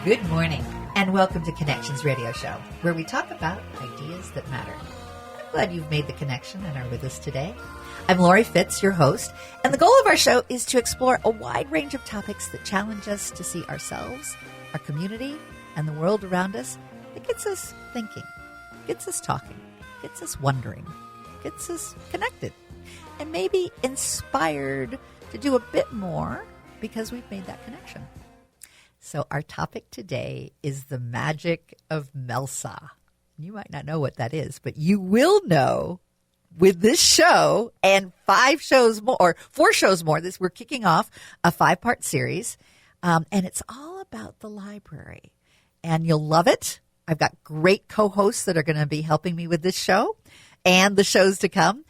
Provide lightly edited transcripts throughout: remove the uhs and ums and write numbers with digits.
Good morning, and welcome to Connections Radio Show, where we talk about ideas that matter. I'm glad you've made the connection and are with us today. I'm Lori Fitz, your host, and the goal of our show is to explore a wide range of topics that challenge us to see ourselves, our community, and the world around us. It gets us thinking, gets us talking, gets us wondering, gets us connected, and maybe inspired to do a bit more because we've made that connection. So our topic today is the magic of MELSA. You might not know what that is, but you will know with this show and 4 shows more. We're kicking off a 5-part series, and it's all about the library. And you'll love it. I've got great co-hosts that are going to be helping me with this show and the shows to come.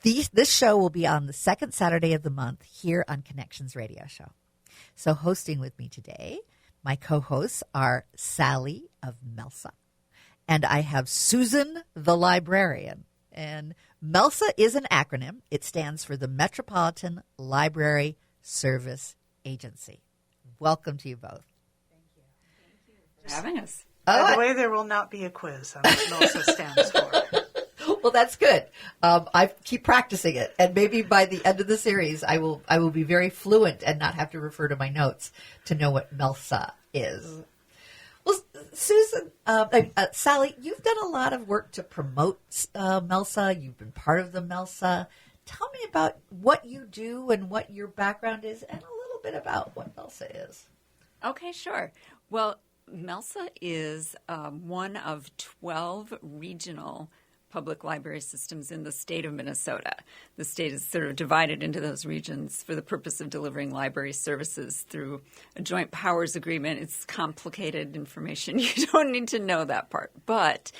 This show will be on the second Saturday of the month here on Connections Radio Show. So hosting with me today, my co-hosts are Sally of MELSA, and I have Susan the librarian. And MELSA is an acronym. It stands for the Metropolitan Library Service Agency. Welcome to you both. Thank you for having us. By the way, there will not be a quiz on what MELSA stands for. Well, that's good. I keep practicing it, and maybe by the end of the series, I will be very fluent and not have to refer to my notes to know what MELSA is. Well, Susan, Sally, you've done a lot of work to promote MELSA. You've been part of the MELSA. Tell me about what you do and what your background is, and a little bit about what MELSA is. Okay, sure. Well, MELSA is one of 12 regional public library systems in the state of Minnesota. The state is sort of divided into those regions for the purpose of delivering library services through a joint powers agreement. It's complicated information. You don't need to know that part. But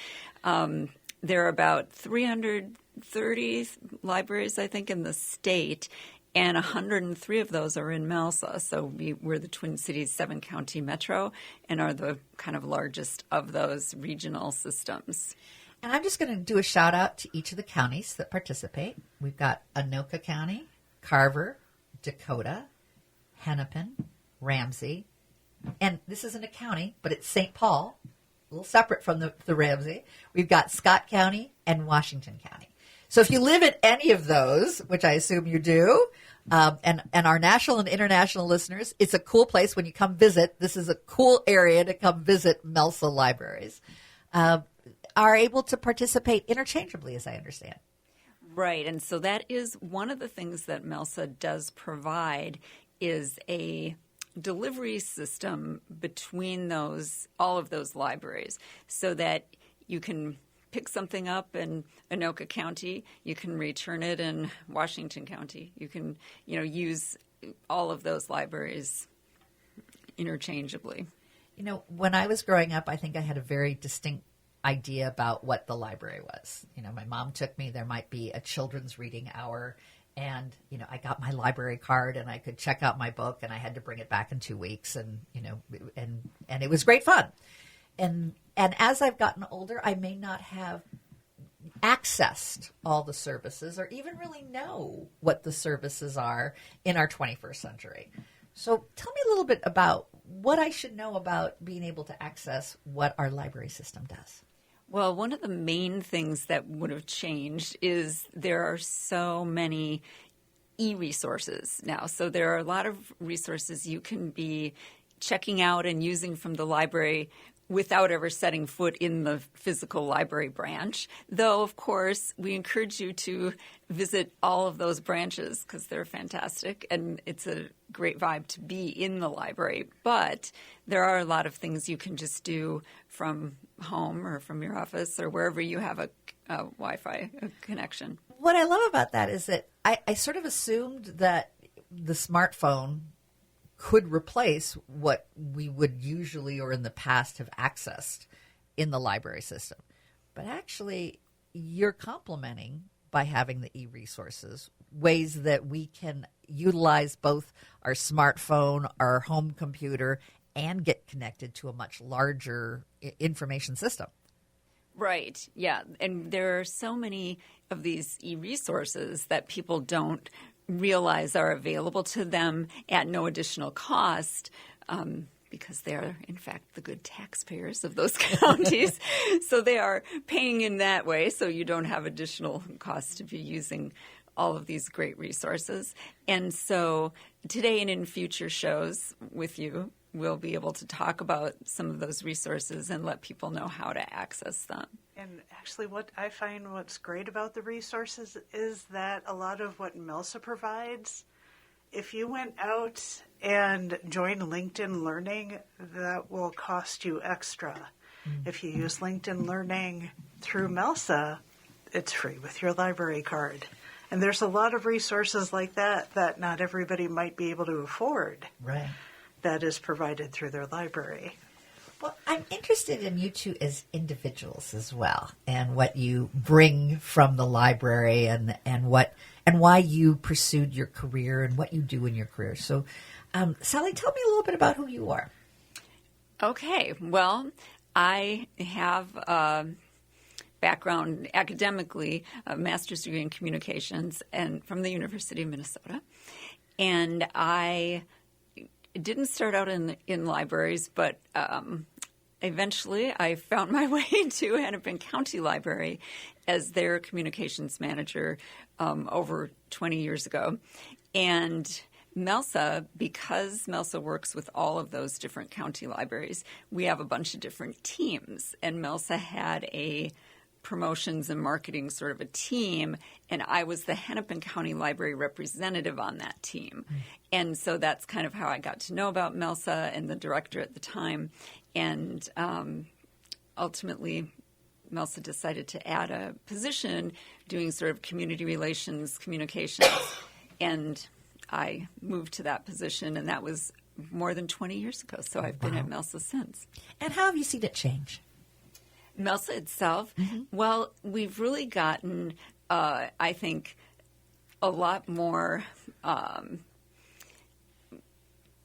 there are about 330 libraries, I think, in the state, and 103 of those are in MELSA. So we're the Twin Cities 7-county metro and are the kind of largest of those regional systems. And I'm just going to do a shout out to each of the counties that participate. We've got Anoka County, Carver, Dakota, Hennepin, Ramsey, and this isn't a county, but it's St. Paul, a little separate from the Ramsey. We've got Scott County and Washington County. So if you live in any of those, which I assume you do, and our national and international listeners, it's a cool place when you come visit. This is a cool area to come visit MELSA libraries. Are able to participate interchangeably, as I understand. Right, and so that is one of the things that MELSA does provide is a delivery system between all of those libraries so that you can pick something up in Anoka County, you can return it in Washington County. You can, use all of those libraries interchangeably. When I was growing up, I think I had a very distinct idea about what the library was. My mom took me, there might be a children's reading hour, and, I got my library card and I could check out my book, and I had to bring it back in 2 weeks, and, and it was great fun. And as I've gotten older, I may not have accessed all the services or even really know what the services are in our 21st century. So tell me a little bit about what I should know about being able to access what our library system does. Well, one of the main things that would have changed is there are so many e-resources now. So there are a lot of resources you can be checking out and using from the library without ever setting foot in the physical library branch. Though, of course, we encourage you to visit all of those branches because they're fantastic and it's a great vibe to be in the library. But there are a lot of things you can just do from home or from your office or wherever you have a Wi-Fi connection. What I love about that is that I sort of assumed that the smartphone could replace what we would usually or in the past have accessed in the library system. But actually, you're complementing by having the e-resources, ways that we can utilize both our smartphone, our home computer, and get connected to a much larger information system. Right. Yeah. And there are so many of these e-resources that people don't realize are available to them at no additional cost. because they are, in fact, the good taxpayers of those counties. So they are paying in that way, so you don't have additional costs to be using all of these great resources. And so today and in future shows with you, we'll be able to talk about some of those resources and let people know how to access them. And actually, what I find what's great about the resources is that a lot of what MELSA provides, if you went out and joined LinkedIn Learning, that will cost you extra. If you use LinkedIn Learning through MELSA, it's free with your library card. And there's a lot of resources like that that not everybody might be able to afford. Right. That is provided through their library. Well, I'm interested in you two as individuals as well, and what you bring from the library, and why you pursued your career and what you do in your career. So, Sally, tell me a little bit about who you are. Okay. Well, I have a background academically, a master's degree in communications, and from the University of Minnesota. And I didn't start out in libraries, but eventually I found my way to Hennepin County Library as their communications manager over 20 years ago. And MELSA, because MELSA works with all of those different county libraries, we have a bunch of different teams. And MELSA had a promotions and marketing sort of a team, and I was the Hennepin County Library representative on that team. And so that's kind of how I got to know about MELSA and the director at the time. And ultimately, MELSA decided to add a position doing sort of community relations, communications, and I moved to that position, and that was more than 20 years ago. So I've been at MELSA since. And how have you seen it change? MELSA itself, well, we've really gotten, I think, a lot more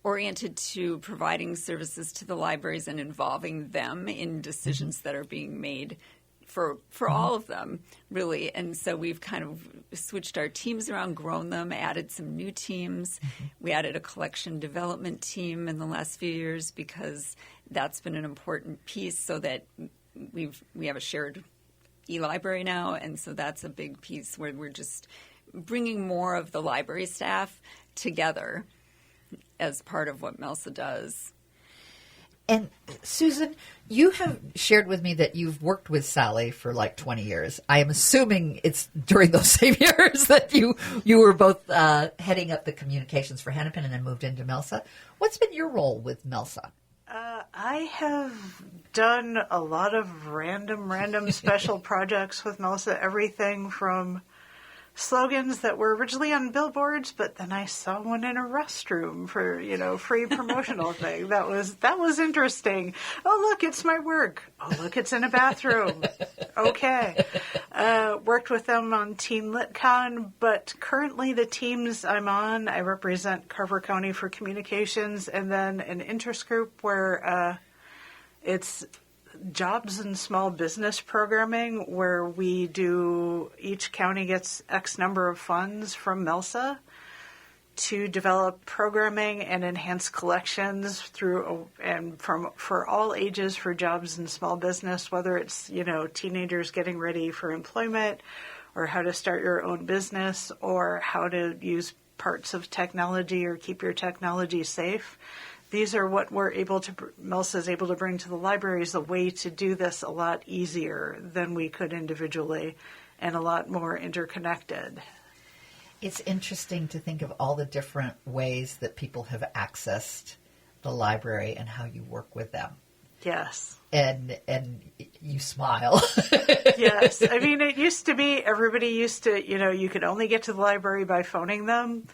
oriented to providing services to the libraries and involving them in decisions that are being made for all of them, really. And so we've kind of switched our teams around, grown them, added some new teams. We added a collection development team in the last few years because that's been an important piece, so that we have a shared e-library now, and so that's a big piece where we're just bringing more of the library staff together as part of what MELSA does. And Susan, you have shared with me that you've worked with Sally for like 20 years. I am assuming it's during those same years that you were both heading up the communications for Hennepin and then moved into MELSA. What's been your role with MELSA? I have done a lot of random special projects with MELSA, everything from slogans that were originally on billboards, but then I saw one in a restroom for, free promotional thing. That was interesting. Oh, look, it's my work. Oh, look, it's in a bathroom. Okay. Worked with them on Teen LitCon, but currently the teams I'm on, I represent Carver County for communications, and then an interest group where it's jobs and small business programming, where we do, each county gets X number of funds from MELSA to develop programming and enhance collections for all ages for jobs and small business, whether it's, teenagers getting ready for employment, or how to start your own business, or how to use parts of technology or keep your technology safe. These are what MELSA is able to bring to the libraries, a way to do this a lot easier than we could individually, and a lot more interconnected. It's interesting to think of all the different ways that people have accessed the library and how you work with them. Yes. And you smile. Yes. I mean, it used to be, everybody used to, you could only get to the library by phoning them.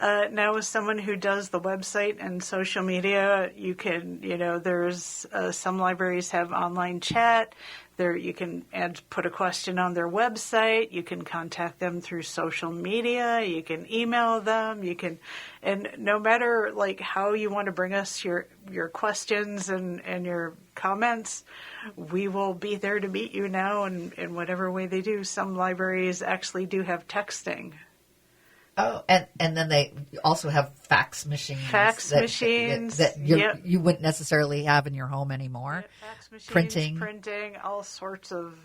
Now, as someone who does the website and social media, you can, there's some libraries have online chat. There, you can put a question on their website. You can contact them through social media. You can email them. And no matter how you want to bring us your questions and your comments, we will be there to meet you now in whatever way they do. Some libraries actually do have texting Oh, and then they also have fax machines. That you wouldn't necessarily have in your home anymore. Yeah, fax machines, printing, all sorts of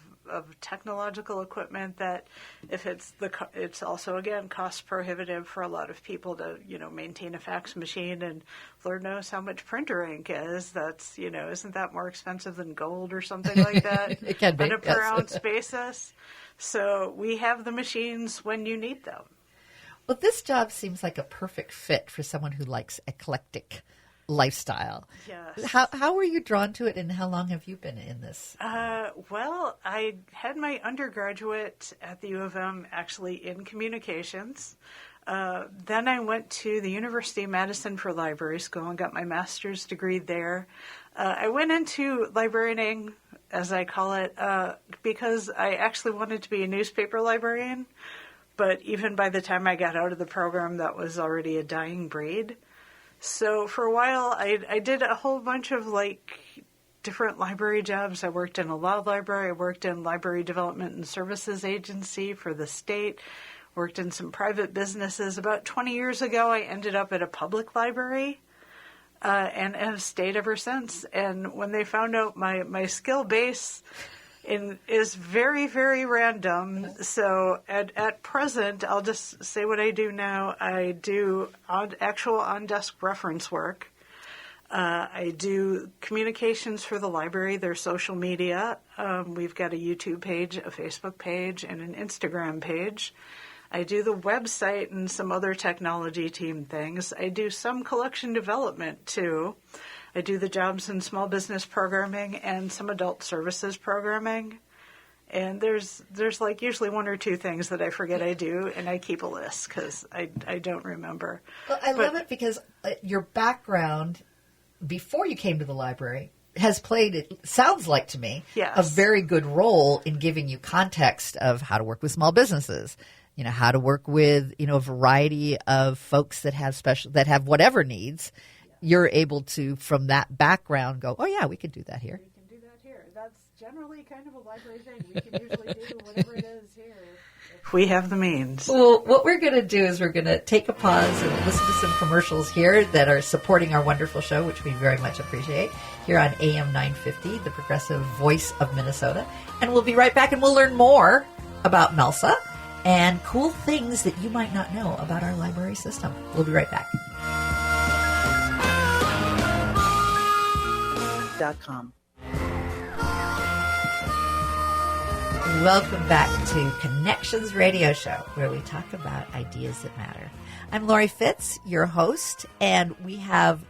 technological equipment that if it's also, again, cost prohibitive for a lot of people to, maintain a fax machine, and Lord knows how much printer ink is. That's, isn't that more expensive than gold or something like that? It can be. On a per ounce basis. So we have the machines when you need them. Well, this job seems like a perfect fit for someone who likes eclectic lifestyle. Yes. How were you drawn to it, and how long have you been in this? Well, I had my undergraduate at the U of M actually in communications. Then I went to the University of Madison for library school and got my master's degree there. I went into librarianing, as I call it, because I actually wanted to be a newspaper librarian. But even by the time I got out of the program, that was already a dying breed. So for a while, I did a whole bunch of different library jobs. I worked in a law library. I worked in library development and services agency for the state. Worked in some private businesses. About 20 years ago, I ended up at a public library and have stayed ever since. And when they found out my skill base is very, very random. So at present, I'll just say what I do now. I do actual on-desk reference work. I do communications for the library, their social media. We've got a YouTube page, a Facebook page, and an Instagram page. I do the website and some other technology team things. I do some collection development, too. I do the jobs and small business programming and some adult services programming. And there's usually one or two things that I forget I do, and I keep a list because I don't remember. Well, I love it because your background before you came to the library has played, it sounds like to me, yes, a very good role in giving you context of how to work with small businesses. How to work with, a variety of folks that have whatever needs. You're able to, from that background, go, oh, yeah, we could do that here. We can do that here. That's generally kind of a library thing. We can usually do whatever it is here if we have the means. Well, what we're going to do is we're going to take a pause and listen to some commercials here that are supporting our wonderful show, which we very much appreciate, here on AM 950, the progressive voice of Minnesota. And we'll be right back, and we'll learn more about MELSA and cool things that you might not know about our library system. We'll be right back. .com. Welcome back to Connections Radio Show, where we talk about ideas that matter. I'm Lori Fitz, your host, and we have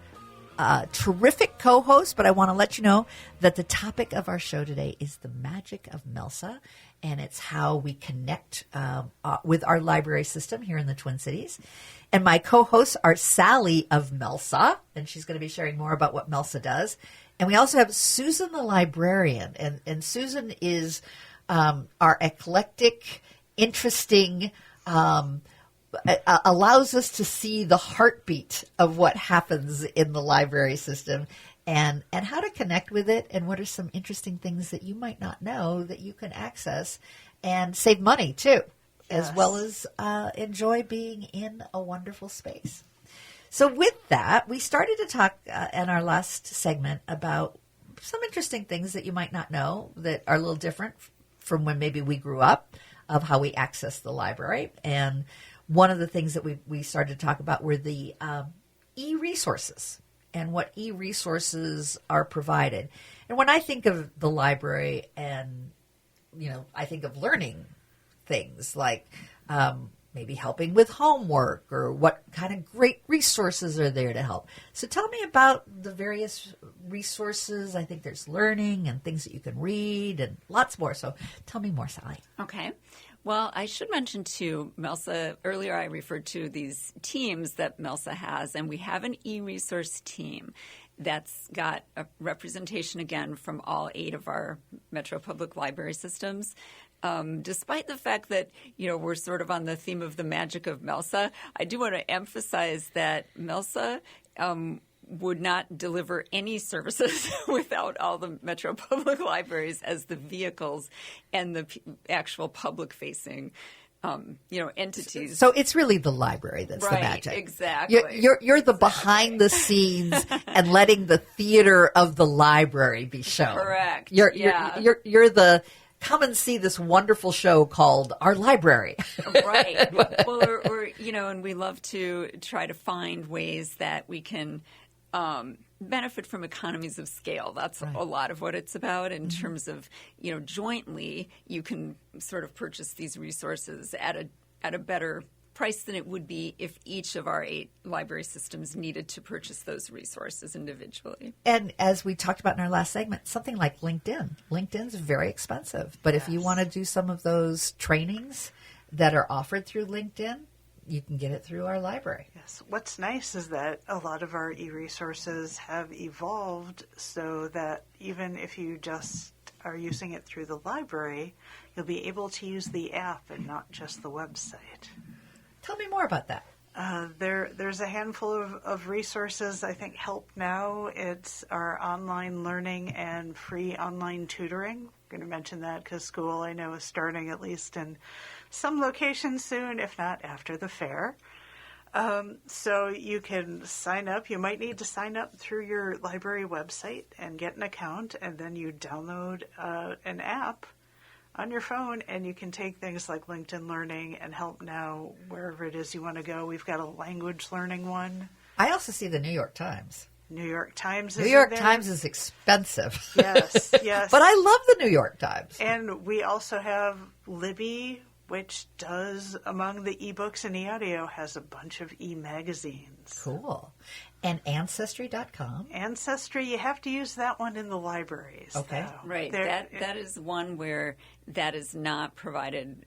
a terrific co-host, but I want to let you know that the topic of our show today is the magic of MELSA, and it's how we connect with our library system here in the Twin Cities. And my co-hosts are Sally of MELSA, and she's going to be sharing more about what MELSA does. And we also have Susan the librarian, and Susan is our eclectic, interesting, allows us to see the heartbeat of what happens in the library system and how to connect with it, and what are some interesting things that you might not know that you can access and save money too, Yes. as well as enjoy being in a wonderful space. So with that, we started to talk in our last segment about some interesting things that you might not know that are a little different from when maybe we grew up, of how we access the library. And one of the things that we started to talk about were the e-resources and what e-resources are provided. And when I think of the library, and I think of learning things like maybe helping with homework, or what kind of great resources are there to help. So tell me about the various resources. I think there's learning and things that you can read and lots more. So tell me more, Sally. Okay. Well, I should mention, too, MELSA, earlier I referred to these teams that MELSA has, and we have an e-resource team that's got a representation, again, from all 8 of our Metro Public Library systems. Despite the fact that, we're sort of on the theme of the magic of MELSA, I do want to emphasize that MELSA would not deliver any services without all the Metro Public Libraries as the vehicles and the actual public-facing entities. So it's really the library that's the Right, magic. exactly. You're the behind the scenes and letting the theater of the library be shown. Correct. You're the come and see this wonderful show called Our Library. Right. Well, or and we love to try to find ways that we can benefit from economies of scale. That's a lot of what it's about in terms of, jointly you can sort of purchase these resources at a better price than it would be if each of our 8 library systems needed to purchase those resources individually. And as we talked about in our last segment, something like LinkedIn. LinkedIn's very expensive. But if you want to do some of those trainings that are offered through LinkedIn, you can get it through our library. Yes. What's nice is that a lot of our e-resources have evolved so that even if you just are using it through the library, you'll be able to use the app and not just the website. Tell me more about that. There's a handful of resources. I think Help Now, it's our online learning and free online tutoring. I'm going to mention that because school, I know, is starting at least in some locations soon, if not after the fair. So you can sign up. You might need to sign up through your library website and get an account, and then you download an app on your phone, and you can take things like LinkedIn Learning and Help Now wherever it is you want to go. We've got a language learning one. I also see the New York Times. New York Times is New York in there. Times is expensive. Yes, yes. But I love the New York Times. And we also have Libby, which does, among the ebooks and e-audio, has a bunch of e-magazines. Cool. And Ancestry.com. Ancestry, you have to use that one in the libraries. Okay. Though. Right. That is one where that is not provided.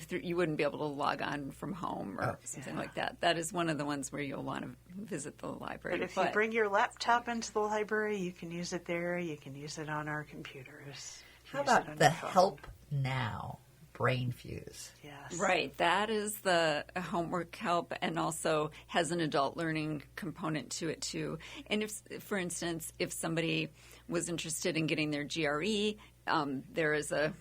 You wouldn't be able to log on from home or something like that. That is one of the ones where you'll want to visit the library. But if you bring your laptop into the library, you can use it there. You can use it on our computers. How about the Help Now Brain Fuse? Yes. Right. That is the homework help and also has an adult learning component to it, too. And if, for instance, if somebody was interested in getting their GRE, there is a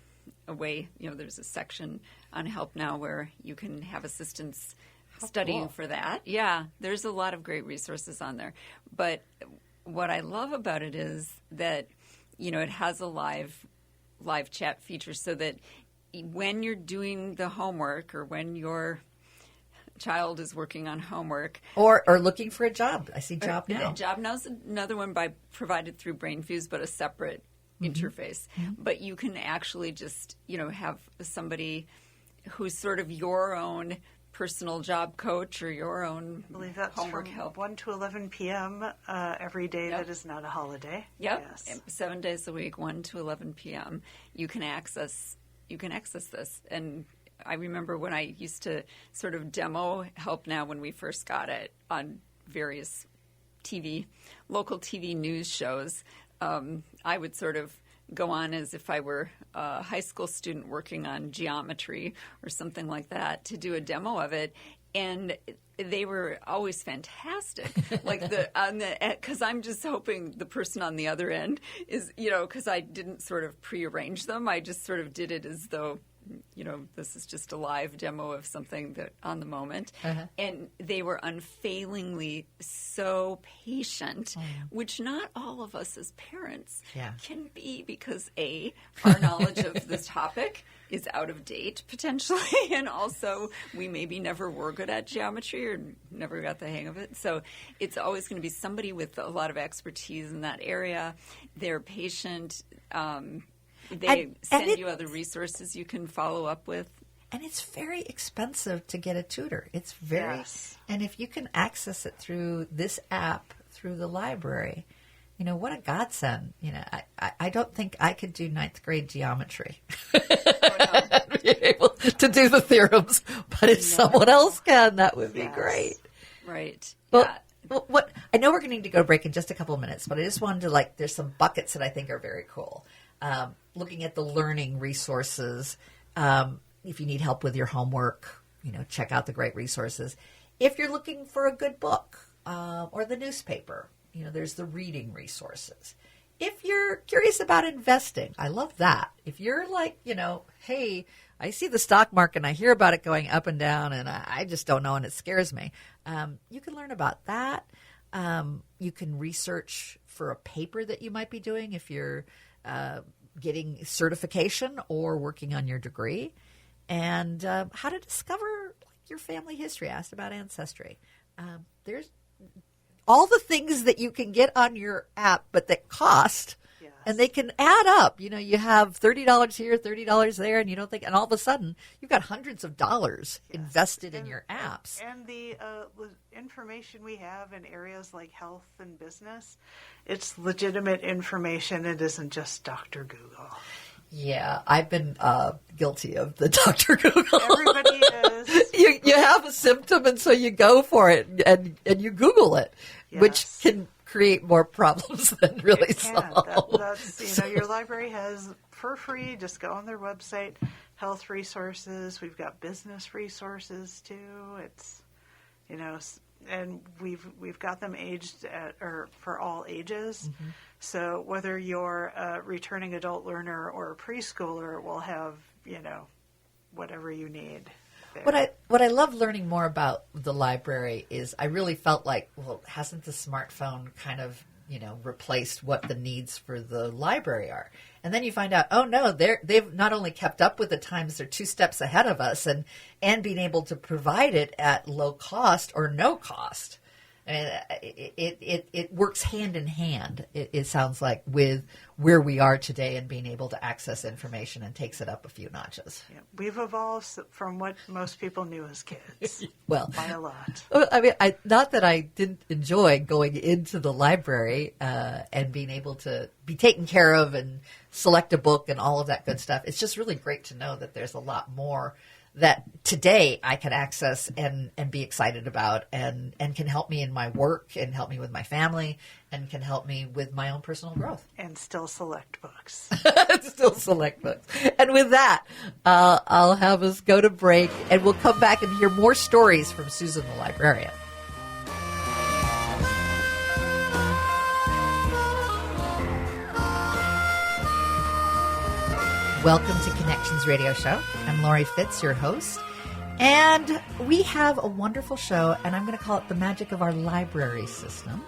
way, there's a section on Help Now where you can have assistance studying for that. Yeah, there's a lot of great resources on there. But what I love about it is that, it has a live chat feature so that when you're doing the homework or when your child is working on homework. Or looking for a job. I see Job Now. Job Now is another one provided through BrainFuse, but a separate interface. But you can actually just, have somebody who's sort of your own personal job coach or your own I believe that's homework from help. 1 to 11 p.m. Every day that is not a holiday. Yep. Yes. 7 days a week, 1 to 11 p.m. You can access this. And I remember when I used to sort of demo Help Now when we first got it on various local TV news shows. I would sort of go on as if I were a high school student working on geometry or something like that to do a demo of it. And they were always fantastic. Because I'm just hoping the person on the other end is, because I didn't sort of prearrange them. I just sort of did it as though, this is just a live demo of something that on the moment. Uh-huh. And they were unfailingly so patient, which not all of us as parents can be because our knowledge of this topic is out of date potentially, and also we maybe never were good at geometry or never got the hang of it. So it's always going to be somebody with a lot of expertise in that area. They're patient. They send you other resources you can follow up with. And it's very expensive to get a tutor. It's very, and if you can access it through this app, through the library, what a godsend. I don't think I could do 9th grade geometry. Be able to do the theorems, but if someone else can, that would be great. Right. Well, what I know we're going to need to go to break in just a couple of minutes, but I just wanted to there's some buckets that I think are very cool. Looking at the learning resources, if you need help with your homework, check out the great resources. If you're looking for a good book or the newspaper, there's the reading resources. If you're curious about investing, I love that. If you're like, hey, I see the stock market and I hear about it going up and down, and I just don't know, and it scares me. You can learn about that. You can research for a paper that you might be doing if you're getting certification or working on your degree, and how to discover your family history. I asked about Ancestry. There's all the things that you can get on your app, but that cost. Yes. And they can add up. You have $30 here, $30 there, and you don't think, and all of a sudden you've got hundreds of dollars invested in your apps. And the information we have in areas like health and business, it's legitimate information. It isn't just Dr. Google. Yeah, I've been guilty of the Dr. Google. Everybody is. You have a symptom, and so you go for it, and you Google it, which Yes. can create more problems than really It can. solve. That's your library has for free. Just go on their website, health resources. We've got business resources too. It's and we've got them aged for all ages. Mm-hmm. So whether you're a returning adult learner or a preschooler, we'll have whatever you need there. What I love learning more about the library is I really felt like, well, hasn't the smartphone kind of replaced what the needs for the library are? And then you find out, oh no, they've not only kept up with the times, they're 2 steps ahead of us, and being able to provide it at low cost or no cost. And it works hand in hand, it sounds like, with where we are today and being able to access information, and takes it up a few notches. Yeah, we've evolved from what most people knew as kids. Well, by a lot. I mean, not that I didn't enjoy going into the library and being able to be taken care of and select a book and all of that good stuff. It's just really great to know that there's a lot more that today I can access and be excited about, and can help me in my work, and help me with my family, and can help me with my own personal growth. And still select books. Still select books. And with that, I'll have us go to break, and we'll come back and hear more stories from Susan the librarian. Welcome to Connections Radio Show. I'm Lori Fitz, your host. And we have a wonderful show, and I'm going to call it The Magic of Our Library System,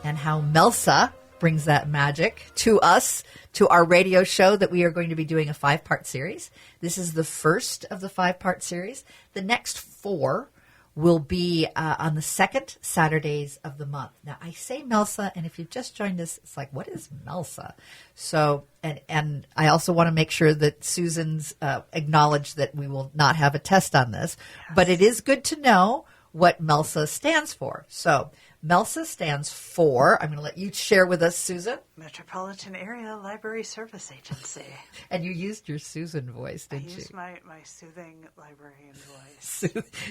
and how Melsa brings that magic to us, to our radio show that we are going to be doing a 5-part series. This is the first of the 5-part series. The next 4 will be on the second Saturdays of the month. Now, I say Melsa, and if you've just joined us, it's like, what is Melsa? So, and I also want to make sure that Susan's acknowledged that we will not have a test on this, but it is good to know what Melsa stands for. So, Melsa stands for, I'm going to let you share with us, Susan. Metropolitan Area Library Service Agency. And you used your Susan voice, didn't you? I used my soothing librarian voice.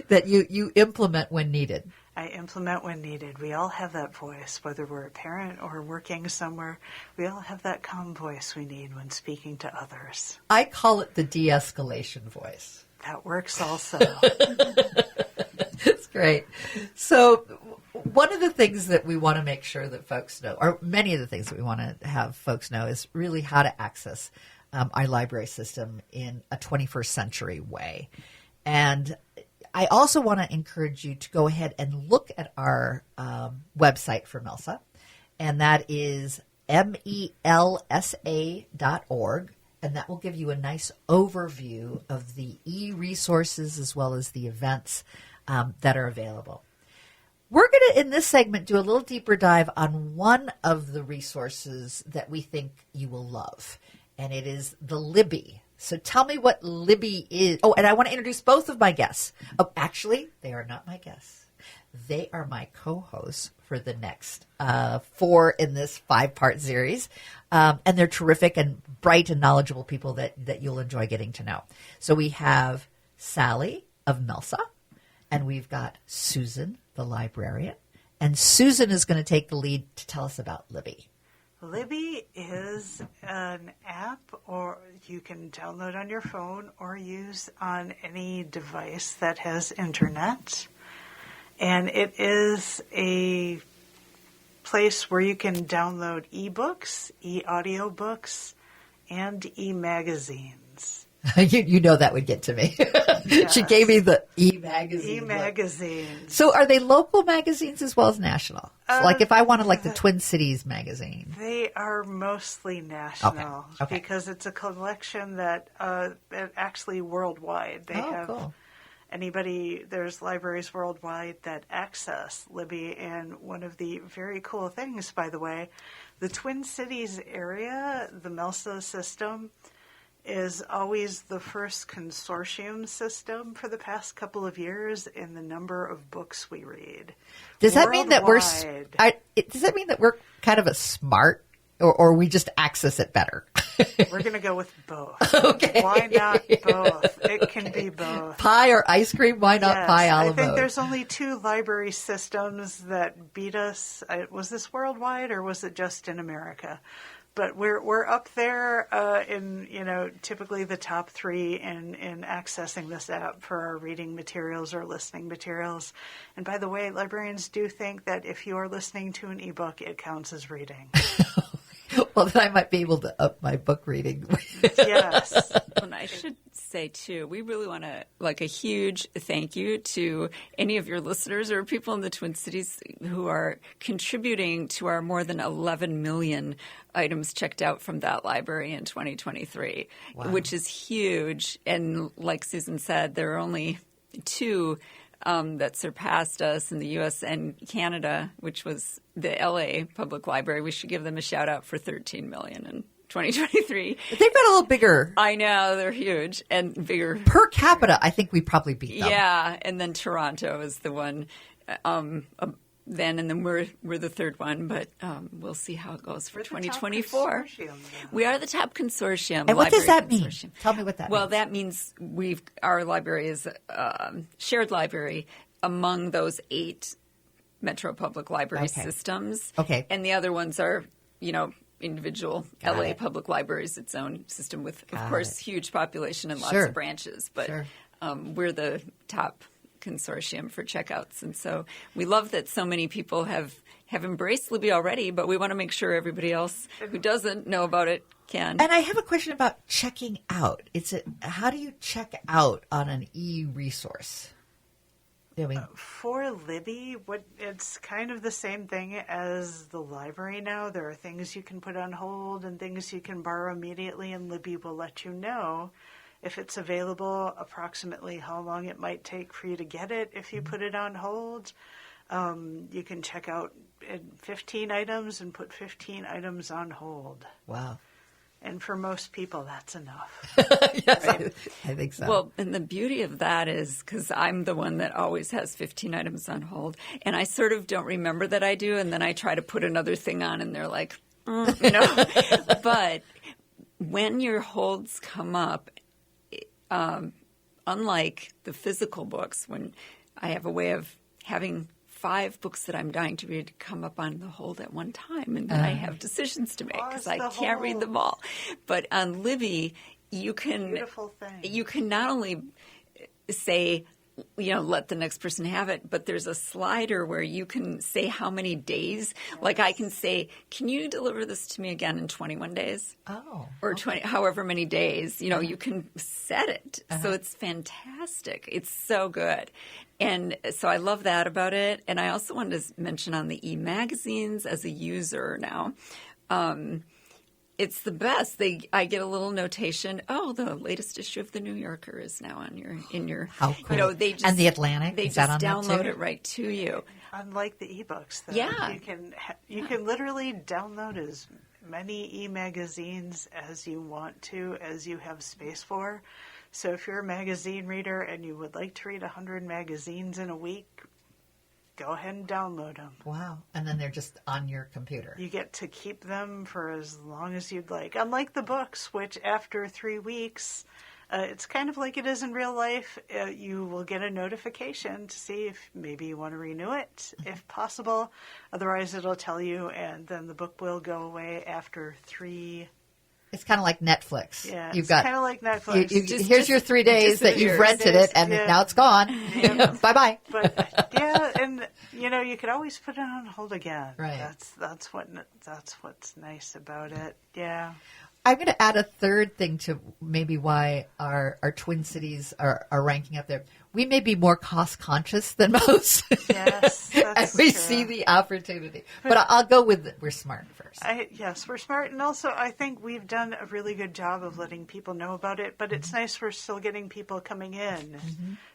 That you implement when needed. I implement when needed. We all have that voice, whether we're a parent or working somewhere. We all have that calm voice we need when speaking to others. I call it the de-escalation voice. That works also. It's great. So one of the things that we want to make sure that folks know, or many of the things that we want to have folks know, is really how to access our library system in a 21st century way. And I also want to encourage you to go ahead and look at our website for Melsa, and that is melsa.org. And that will give you a nice overview of the e-resources as well as the events that are available. We're going to, in this segment, do a little deeper dive on one of the resources that we think you will love, and it is the Libby. So tell me what Libby is. Oh, and I want to introduce both of my guests. Oh, actually, they are not my guests. They are my co-hosts for the next 4 in this 5-part series. And they're terrific and bright and knowledgeable people that you'll enjoy getting to know. So we have Sally of Melsa, and we've got Susan, the librarian. And Susan is going to take the lead to tell us about Libby. Libby is an app, or you can download on your phone or use on any device that has internet. And it is a place where you can download ebooks, e-audiobooks, and e-magazines. You know that would get to me. She gave me the e-magazine. E-magazines. So are they local magazines as well as national? So like if I wanted like the Twin Cities magazine. They are mostly national Okay. because it's a collection that actually worldwide. They have cool. there's libraries worldwide that access Libby, and one of the very cool things, by the way, the Twin Cities area, the MELSA system, is always the first consortium system for the past couple of years in the number of books we read. Does that mean that Worldwide. does that mean that we're kind of a smart, or we just access it better? We're going to go with both. Okay. Why not both? It can be both. Pie or ice cream? Why not Yes, pie a la I think mode? there's only 2 library systems that beat us. Was this worldwide or was it just in America? But we're up there in typically the top 3 in accessing this app for our reading materials or listening materials. And by the way, librarians do think that if you are listening to an ebook, it counts as reading. Well, then I might be able to up my book reading. Yes. And I should say, too, we really want to, like, a huge thank you to any of your listeners or people in the Twin Cities who are contributing to our more than 11 million items checked out from that library in 2023, which is huge. And like Susan said, there are only 2 that surpassed us in the U.S. and Canada, which was the L.A. Public Library. We should give them a shout out for 13 million in 2023. They've got a little bigger. I know, they're huge and bigger. Per capita, I think we probably beat them. Yeah, and then Toronto is the one then, and then we're the third one, but we'll see how it goes for 2024. We are the top consortium. And what does that library mean? consortium. Tell me what that means. Well, that means our library is shared library among those 8 Metro Public Library systems. Okay. And the other ones are, individual Got LA it. Public Libraries, its own system with, of Got course, it. huge population and lots Sure. of branches. But Sure. we're the top consortium for checkouts. And so we love that so many people have embraced Libby already, but we want to make sure everybody else who doesn't know about it can. And I have a question about checking out. How do you check out on an e-resource? For Libby, it's kind of the same thing as the library now. There are things you can put on hold and things you can borrow immediately, and Libby will let you know if it's available, approximately how long it might take for you to get it if you put it on hold. You can check out 15 items and put 15 items on hold. Wow. And for most people, that's enough. Yes, Right. I think so. Well, and the beauty of that is because I'm the one that always has 15 items on hold, and I sort of don't remember that I do, and then I try to put another thing on, and they're like, But when your holds come up, unlike the physical books, when I have a way of having 5 books that I'm dying to read come up on the hold at one time, and then I have decisions to make because I can't read them all. But on Libby, you can Beautiful thing. You can not only say, let the next person have it, but there's a slider where you can say how many days. Yes. Like I can say, can you deliver this to me again in 21 days? Oh. Or 20, however many days. You can set it. So it's fantastic. It's so good. And so I love that about it. And I also wanted to mention on the e-magazines as a user now, it's the best. I get a little notation. Oh, the latest issue of the New Yorker is now in your. How cool. And the Atlantic. They is just that on download that too? it right to you. Unlike the ebooks, though, Yeah. you can literally download as many e-magazines as you want to, as you have space for. So if you're a magazine reader and you would like to read 100 magazines in a week, go ahead and download them. Wow. And then they're just on your computer. You get to keep them for as long as you'd like. Unlike the books, which after 3 weeks, it's kind of like it is in real life. You will get a notification to see if maybe you want to renew it, if possible. Otherwise, it'll tell you, and then the book will go away after 3. It's kind of like Netflix. Yeah, You've it's got kind of like Netflix. here's your 3 days that you've rented it, and Yeah. now it's gone. Bye bye. But yeah, and you could always put it on hold again. Right. That's what's nice about it. Yeah. I'm going to add a third thing to maybe why our Twin Cities are ranking up there. We may be more cost conscious than most. Yes, and that's we true. see the opportunity. But I'll go with we're smart first. Yes, we're smart. And also, I think we've done a really good job of letting people know about it. But it's nice we're still getting people coming in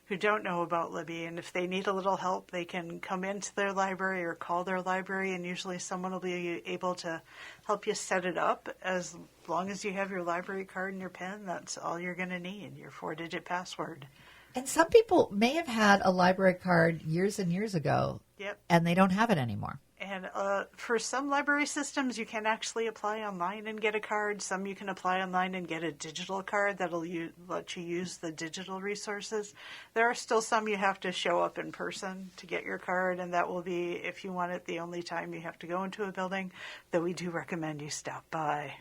who don't know about Libby. And if they need a little help, they can come into their library or call their library. And usually someone will be able to help you set it up. As long as you have your library card and your pen, that's all you're going to need, your 4-digit password. And some people may have had a library card years and years ago, Yep. and they don't have it anymore. And for some library systems, you can actually apply online and get a card. Some you can apply online and get a digital card that'll let you use the digital resources. There are still some you have to show up in person to get your card, and that will be, if you want it, the only time you have to go into a building, though we do recommend you stop by.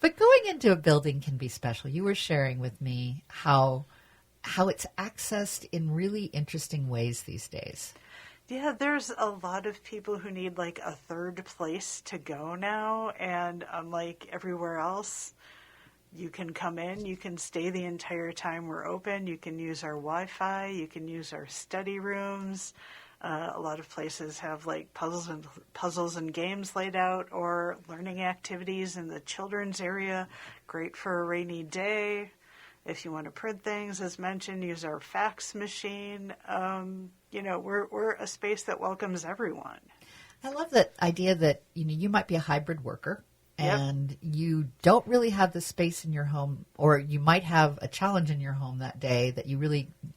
But going into a building can be special. You were sharing with me how it's accessed in really interesting ways these days. Yeah, there's a lot of people who need like a third place to go now, and unlike everywhere else, you can come in, you can stay the entire time we're open, you can use our Wi-Fi, you can use our study rooms. A lot of places have like puzzles and games laid out, or learning activities in the children's area, great for a rainy day. If you want to print things, as mentioned, use our fax machine. We're a space that welcomes everyone. I love that idea that you might be a hybrid worker Yep. and you don't really have the space in your home, or you might have a challenge in your home that day that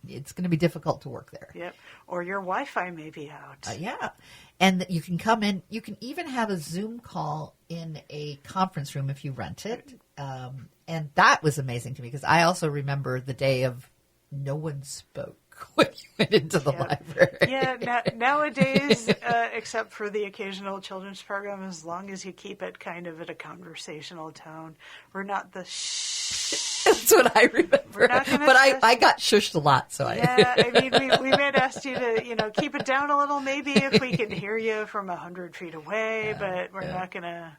it's going to be difficult to work there. Yep. Or your Wi-Fi may be out. Yeah. And that you can come in. You can even have a Zoom call in a conference room if you rent it. And that was amazing to me because I also remember the day of no one spoke when you went into the library. Yeah, nowadays, except for the occasional children's program, as long as you keep it kind of at a conversational tone, we're not the shh. That's what I remember. But I got shushed a lot, so Yeah, I mean, we might ask you to, keep it down a little, maybe if we can hear you from 100 feet away, but we're not going to.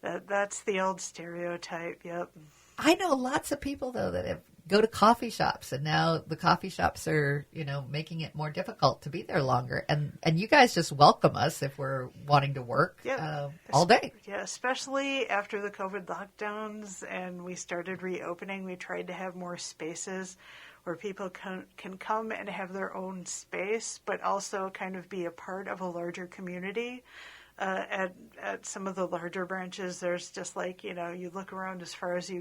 That's the old stereotype. Yep. I know lots of people though that go to coffee shops, and now the coffee shops are, making it more difficult to be there longer. And you guys just welcome us if we're wanting to work all day. Yeah, especially after the COVID lockdowns and we started reopening, we tried to have more spaces where people can come and have their own space, but also kind of be a part of a larger community. At some of the larger branches, there's just like, you look around as far as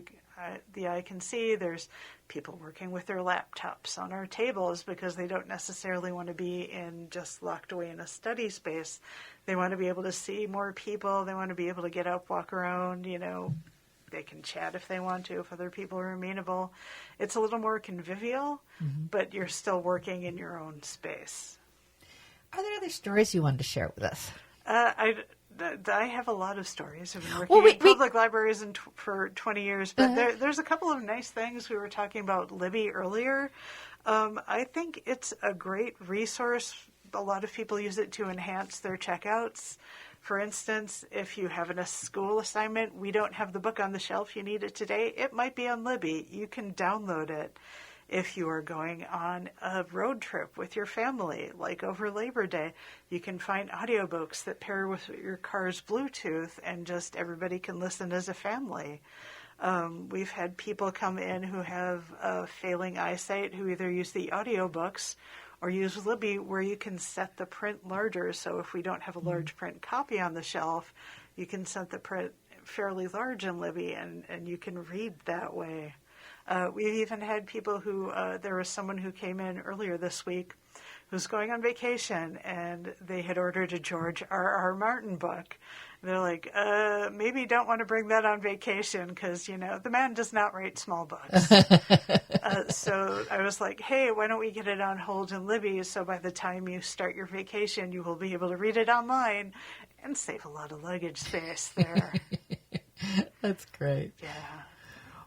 the eye can see, there's people working with their laptops on our tables because they don't necessarily want to be just locked away in a study space. They want to be able to see more people. They want to be able to get up, walk around, they can chat if they want to, if other people are amenable. It's a little more convivial, but you're still working in your own space. Are there other stories you wanted to share with us? I have a lot I stories. I've been working in public libraries for 20 years, but there's a couple of nice things. We were talking about Libby earlier. I think it's a great resource. A lot of people use it to enhance their checkouts. For instance, if you have a school assignment, we don't have the book on the shelf, you need it today, it might be on Libby. You can download it. If you are going on a road trip with your family, like over Labor Day, you can find audiobooks that pair with your car's Bluetooth and just everybody can listen as a family. We've had people come in who have failing eyesight who either use the audiobooks or use Libby, where you can set the print larger. So if we don't have a large print copy on the shelf, you can set the print fairly large in Libby and you can read that way. We've even had people who, there was someone who came in earlier this week who's going on vacation, and they had ordered a George R.R. Martin book. And they're like, maybe don't want to bring that on vacation because, the man does not write small books. So I was like, hey, why don't we get it on hold in Libby so by the time you start your vacation, you will be able to read it online and save a lot of luggage space there. That's great. Yeah.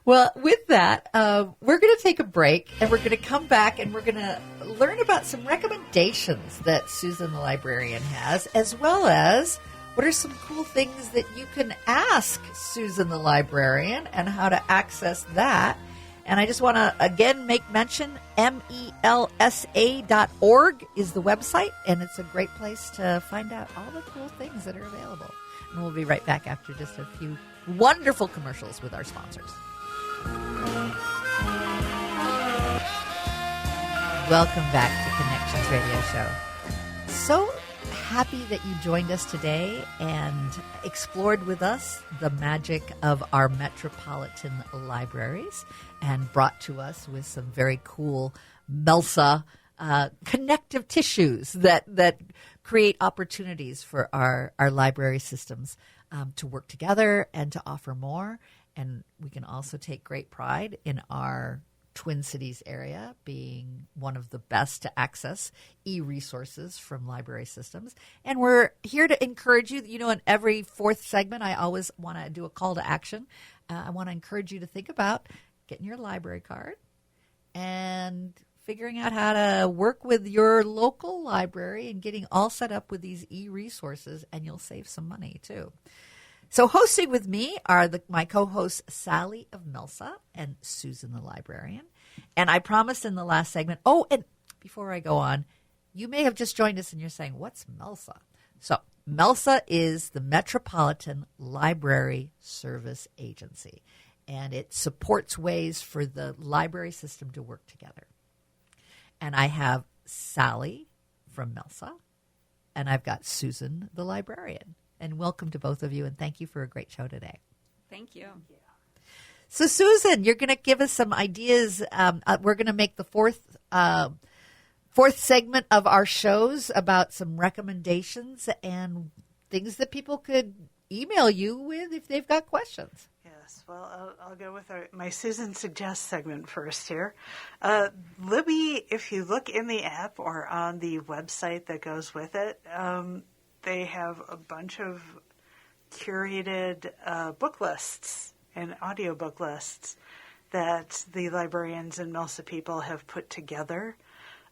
Well, with that, we're going to take a break, and we're going to come back, and we're going to learn about some recommendations that Susan the librarian has, as well as what are some cool things that you can ask Susan the librarian and how to access that. And I just want to, again, make mention, melsa.org is the website, and it's a great place to find out all the cool things that are available. And we'll be right back after just a few wonderful commercials with our sponsors. Welcome back to Connections Radio Show. So happy that you joined us today and explored with us the magic of our metropolitan libraries and brought to us with some very cool MELSA connective tissues that create opportunities for our library systems to work together and to offer more. And we can also take great pride in our Twin Cities area being one of the best to access e-resources from library systems. And we're here to encourage you. You know, in every fourth segment, I always want to do a call to action. I want to encourage you to think about getting your library card and figuring out how to work with your local library and getting all set up with these e-resources, and you'll save some money too. So hosting with me are my co-hosts Sally of MELSA and Susan the librarian. And I promised in the last segment, and before I go on, you may have just joined us and you're saying, what's MELSA? So MELSA is the Metropolitan Library Service Agency, and it supports ways for the library system to work together. And I have Sally from MELSA, and I've got Susan the librarian. And welcome to both of you, and thank you for a great show today. Thank you. So, Susan, you're going to give us some ideas. We're going to make the fourth segment of our shows about some recommendations and things that people could email you with if they've got questions. Yes, well, I'll go with my Susan Suggests segment first here. Libby, if you look in the app or on the website that goes with it, they have a bunch of curated book lists and audiobook lists that the librarians and MELSA people have put together.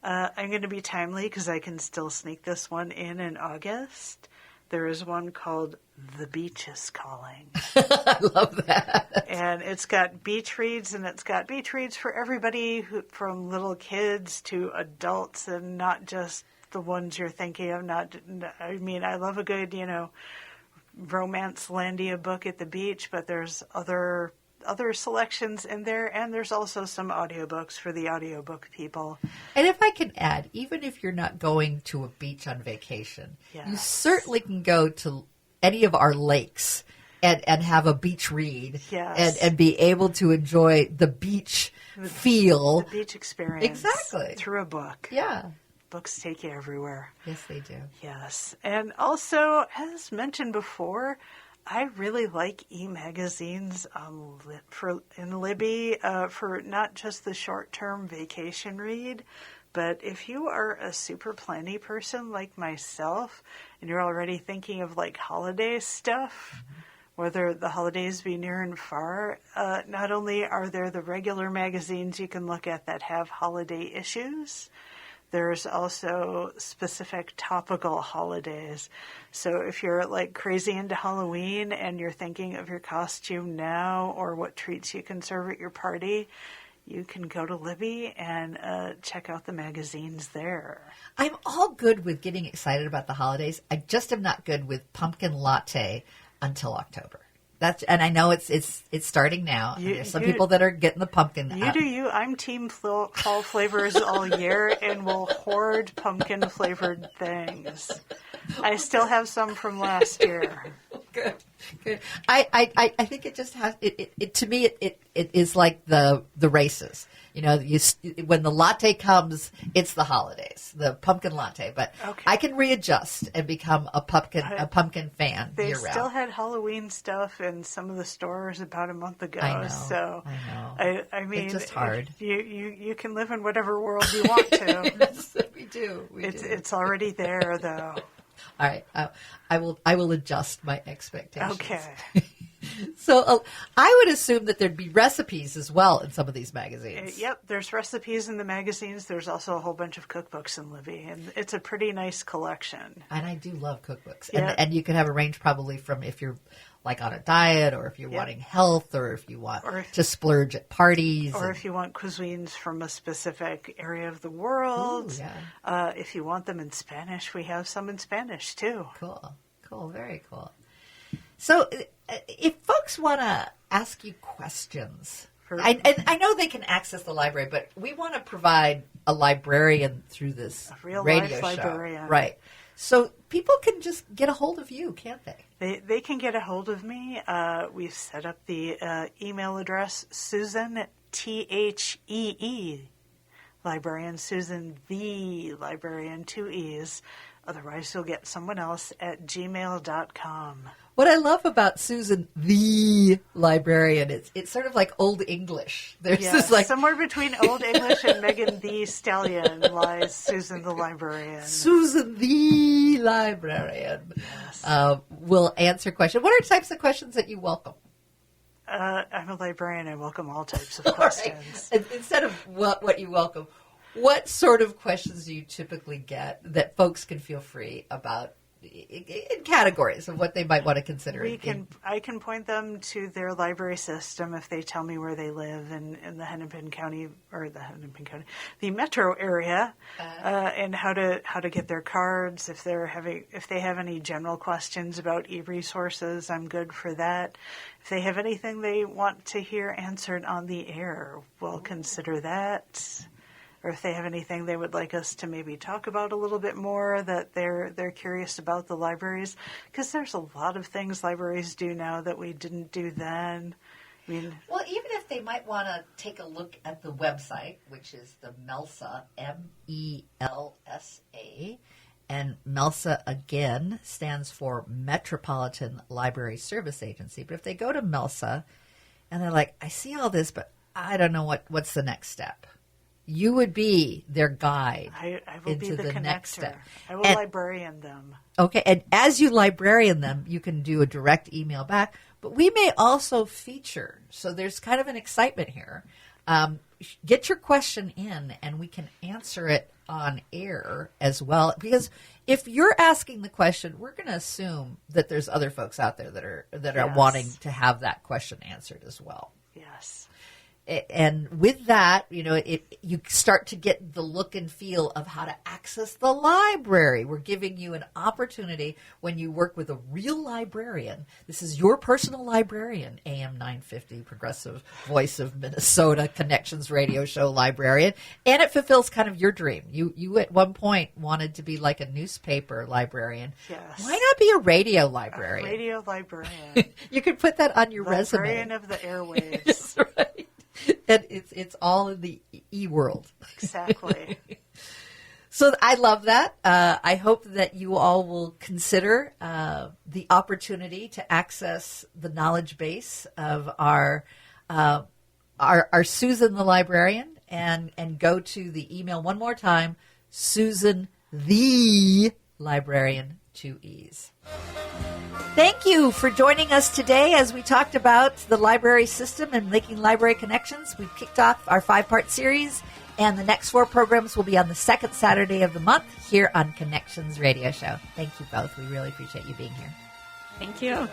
I'm going to be timely because I can still sneak this one in August. There is one called The Beach is Calling. I love that. And it's got beach reads, and it's got beach reads for everybody, from little kids to adults, and not just the ones you're thinking of. I love a good, romance-landia book at the beach, but there's other selections in there, and there's also some audiobooks for the audiobook people. And if I can add, even if you're not going to a beach on vacation, yes, you certainly can go to any of our lakes and have a beach read, yes, and be able to enjoy the beach feel. The beach experience. Exactly. Through a book. Yeah. Books take you everywhere. Yes, they do. Yes. And also, as mentioned before, I really like e-magazines in Libby for not just the short-term vacation read, but if you are a super planny person like myself and you're already thinking of like holiday stuff, whether the holidays be near and far, not only are there the regular magazines you can look at that have holiday issues, there's also specific topical holidays. So if you're like crazy into Halloween and you're thinking of your costume now or what treats you can serve at your party, you can go to Libby and check out the magazines there. I'm all good with getting excited about the holidays. I just am not good with pumpkin latte until October. And I know it's starting now. There's some people that are getting the pumpkin. You do you. I'm team fall flavors all year and will hoard pumpkin flavored things. I still have some from last year. Good. I think it just has it to me it is like the races. You know, when the latte comes, it's the holidays, the pumpkin latte. But okay, I can readjust and become a pumpkin fan year round. They still had Halloween stuff in some of the stores about a month ago. I know. I mean, it's just hard. You can live in whatever world you want to. Yes, we do. It's already there, though. All right, I will adjust my expectations. Okay. So I would assume that there'd be recipes as well in some of these magazines. Yep, there's recipes in the magazines. There's also a whole bunch of cookbooks in Libby, and it's a pretty nice collection. And I do love cookbooks. Yeah. And you can have a range probably from if you're like on a diet, or if you're wanting health, or if you want to splurge at parties. Or if you want cuisines from a specific area of the world. Ooh, yeah. If you want them in Spanish, we have some in Spanish too. Cool, very cool. So if folks want to ask you questions, and I know they can access the library, but we want to provide a librarian through this real radio life show. librarian. Right. So people can just get a hold of you, can't they? They can get a hold of me. We've set up the email address, Susan, Thee, librarian, Susan the librarian, 2 E's. Otherwise, you'll get someone else at gmail.com. What I love about Susan the librarian, it's sort of like Old English. There's this like somewhere between Old English and Megan the Stallion lies Susan the librarian. Susan the librarian will answer questions. What are types of questions that you welcome? I'm a librarian. I welcome all types of questions. Right. Instead of what you welcome, what sort of questions do you typically get that folks can feel free about in categories of what they might want to consider? I can point them to their library system if they tell me where they live in the Hennepin County, the metro area, and how to get their cards. If they have any general questions about e-resources, I'm good for that. If they have anything they want to hear answered on the air, we'll consider that. Or if they have anything they would like us to maybe talk about a little bit more that they're curious about the libraries, because there's a lot of things libraries do now that we didn't do then. I mean, well, even if they might want to take a look at the website, which is the MELSA, MELSA, and MELSA again stands for Metropolitan Library Service Agency. But if they go to MELSA and they're like, I see all this, but I don't know what's the next step. You would be their guide. I will into be the connector. Next step. I will librarian them. Okay, and as you librarian them, you can do a direct email back. But we may also feature, so there's kind of an excitement here. Get your question in, and we can answer it on air as well. Because if you're asking the question, we're going to assume that there's other folks out there that are wanting to have that question answered as well. Yes. And with that, you start to get the look and feel of how to access the library. We're giving you an opportunity when you work with a real librarian. This is your personal librarian, AM 950, Progressive Voice of Minnesota, Connections Radio Show librarian. And it fulfills kind of your dream. You at one point wanted to be like a newspaper librarian. Yes. Why not be a radio librarian? A radio librarian. You could put that on your resume. Librarian of the airwaves. That's right. And it's all in the e-world. Exactly. So I love that. I hope that you all will consider the opportunity to access the knowledge base of our Susan the librarian, and go to the email one more time, Susan the librarian, 2 E's. Thank you for joining us today as we talked about the library system and making library connections. We've kicked off our 5-part series, and the next 4 programs will be on the second Saturday of the month here on Connections Radio Show. Thank you both. We really appreciate you being here. Thank you.